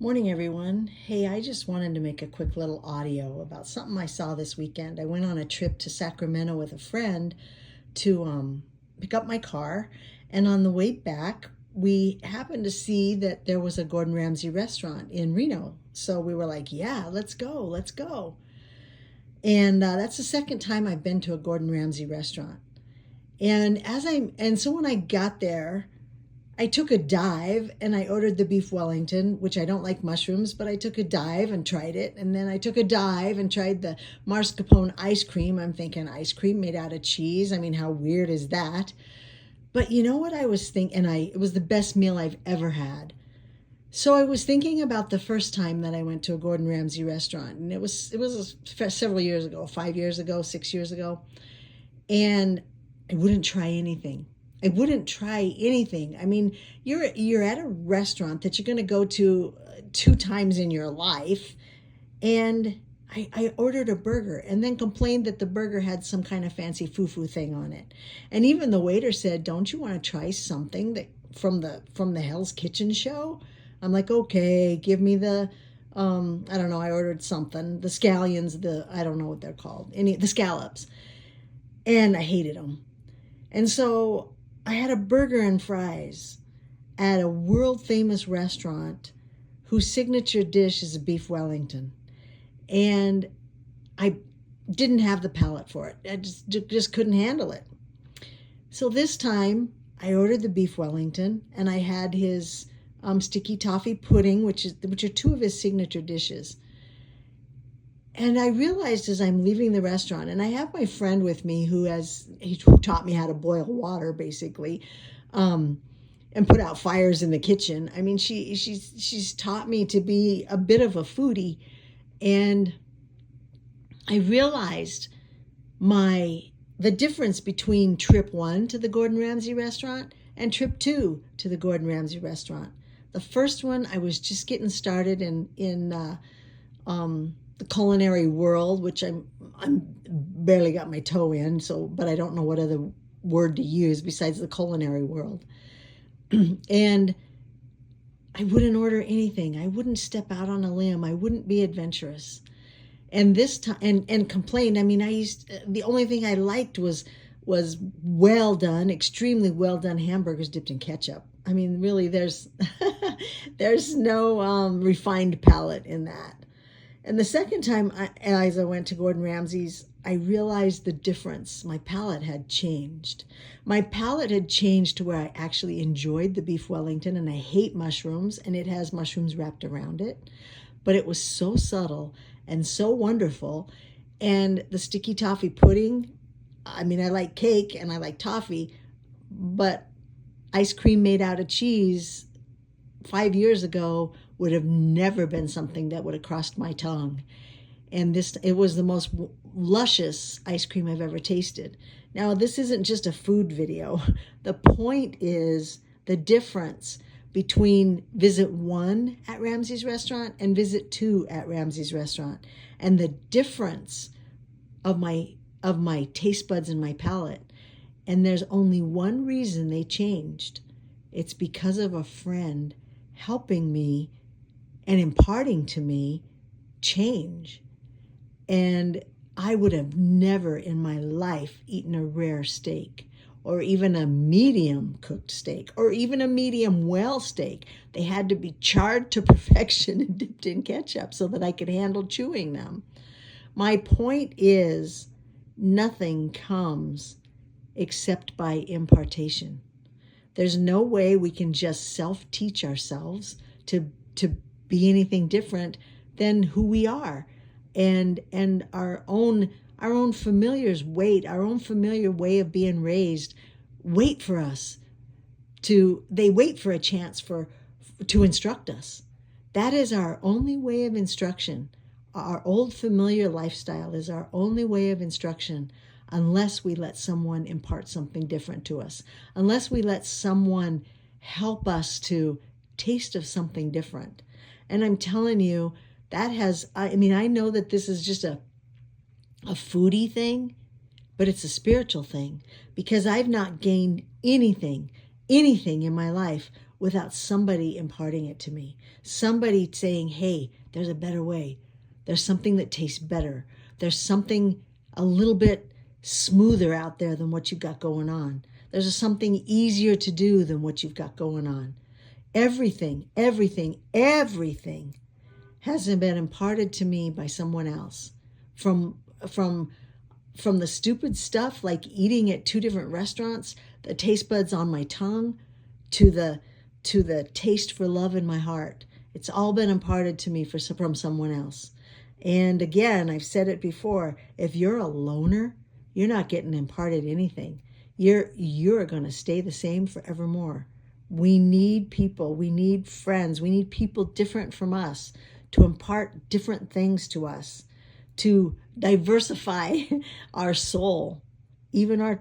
Morning, everyone. Hey, I just wanted to make a quick little audio about something I saw this weekend. I went on a trip to Sacramento with a friend to pick up my car, and on the way back, we happened to see that there was a Gordon Ramsay restaurant in Reno. So we were like, "Yeah, let's go, let's go." And that's the second time I've been to a Gordon Ramsay restaurant. And so when I got there, I took a dive and I ordered the beef Wellington, which I don't like mushrooms, but I took a dive and tried it. And then I took a dive and tried the mascarpone ice cream. I'm thinking ice cream made out of cheese. I mean, how weird is that? But you know what I was thinking? It was the best meal I've ever had. So I was thinking about the first time that I went to a Gordon Ramsay restaurant, and it was several years ago, 5 years ago, 6 years ago, and I wouldn't try anything. I wouldn't try anything. I mean, you're at a restaurant that you're going to go to two times in your life, and I ordered a burger and then complained that the burger had some kind of fancy foo-foo thing on it. And even the waiter said, "Don't you want to try something that from the Hell's Kitchen show?" I'm like, "Okay, give me the I don't know, I ordered something, the scallions, the I don't know what they're called, any the scallops." And I hated them. And so I had a burger and fries at a world famous restaurant whose signature dish is a beef Wellington. And I didn't have the palate for it. I just couldn't handle it. So this time I ordered the beef Wellington and I had his sticky toffee pudding, which are two of his signature dishes. And I realized as I'm leaving the restaurant, and I have my friend with me who taught me how to boil water, basically, um, and put out fires in the kitchen. I mean, she's taught me to be a bit of a foodie, and I realized my the difference between trip one to the Gordon Ramsay restaurant and trip two to the Gordon Ramsay restaurant. The first one, I was just getting started in the culinary world, which I'm barely got my toe in. So, but I don't know what other word to use besides the culinary world. And I wouldn't order anything. I wouldn't step out on a limb. I wouldn't be adventurous. And this time, and complained. I mean, the only thing I liked was well done, extremely well done hamburgers dipped in ketchup. I mean, really, there's no refined palate in that. And the second time, as I went to Gordon Ramsay's, I realized the difference. My palate had changed. My palate had changed to where I actually enjoyed the beef Wellington, and I hate mushrooms, and it has mushrooms wrapped around it. But it was so subtle and so wonderful. And the sticky toffee pudding, I mean, I like cake and I like toffee, but ice cream made out of cheese 5 years ago would have never been something that would have crossed my tongue. And it was the most luscious ice cream I've ever tasted. Now, this isn't just a food video. The point is the difference between visit one at Ramsay's restaurant and visit two at Ramsay's restaurant, and the difference of my taste buds and my palate. And there's only one reason they changed. It's because of a friend helping me and imparting to me change. And I would have never in my life eaten a rare steak or even a medium cooked steak or even a medium well steak. They had to be charred to perfection and dipped in ketchup so that I could handle chewing them. My point is, nothing comes except by impartation. There's no way we can just self-teach ourselves to be anything different than who we are. And our own familiars wait, our own familiar way of being raised wait for us they wait for a chance to instruct us. That is our only way of instruction. Our old familiar lifestyle is our only way of instruction, unless we let someone impart something different to us, unless we let someone help us to taste of something different. And I'm telling you, I mean, I know that this is just a foodie thing, but it's a spiritual thing, because I've not gained anything in my life without somebody imparting it to me. Somebody saying, hey, there's a better way. There's something that tastes better. There's something a little bit smoother out there than what you've got going on. There's something easier to do than what you've got going on. Everything hasn't been imparted to me by someone else. From the stupid stuff like eating at 2 different restaurants, the taste buds on my tongue, to the taste for love in my heart. It's all been imparted to me from someone else. And again, I've said it before, if you're a loner, you're not getting imparted anything. You're going to stay the same forevermore. We need people. We need friends. We need people different from us to impart different things to us, to diversify our soul, even our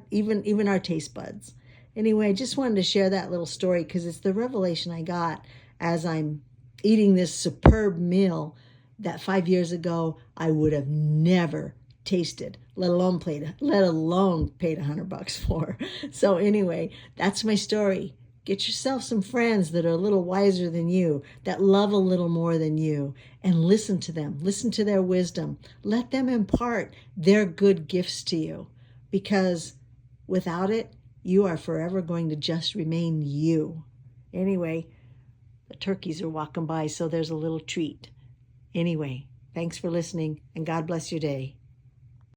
taste buds. Anyway, I just wanted to share that little story because it's the revelation I got as I'm eating this superb meal that 5 years ago I would have never tasted, let alone paid $100 for. So anyway, that's my story. Get yourself some friends that are a little wiser than you, that love a little more than you, and listen to them. Listen to their wisdom. Let them impart their good gifts to you, because without it, you are forever going to just remain you. Anyway, the turkeys are walking by, so there's a little treat. Anyway, thanks for listening, and God bless your day.